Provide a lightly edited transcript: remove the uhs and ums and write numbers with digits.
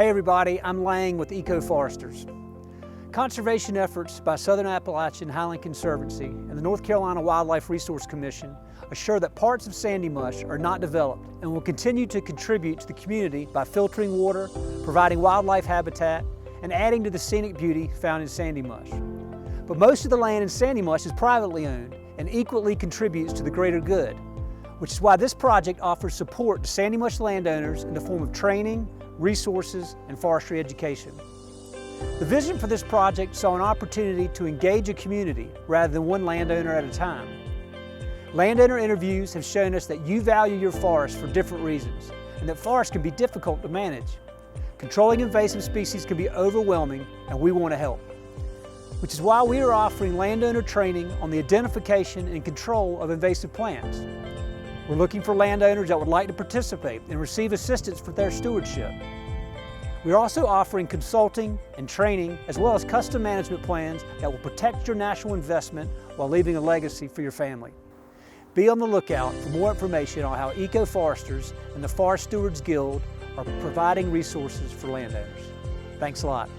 Hey everybody, I'm Lang with EcoForesters. Conservation efforts by Southern Appalachian Highland Conservancy and the North Carolina Wildlife Resource Commission assure that parts of sandy mush are not developed and will continue to contribute to the community by filtering water, providing wildlife habitat, and adding to the scenic beauty found in sandy mush. But most of the land in sandy mush is privately owned and equally contributes to the greater good, which is why this project offers support to sandy mush landowners in the form of training, resources, and forestry education. The vision for this project saw an opportunity to engage a community rather than one landowner at a time. Landowner interviews have shown us that you value your forest for different reasons, and that forests can be difficult to manage. Controlling invasive species can be overwhelming, and we want to help. Which is why we are offering landowner training on the identification and control of invasive plants. We're looking for landowners that would like to participate and receive assistance for their stewardship. We're also offering consulting and training as well as custom management plans that will protect your national investment while leaving a legacy for your family. Be on the lookout for more information on how EcoForesters and the Forest Stewards Guild are providing resources for landowners. Thanks a lot.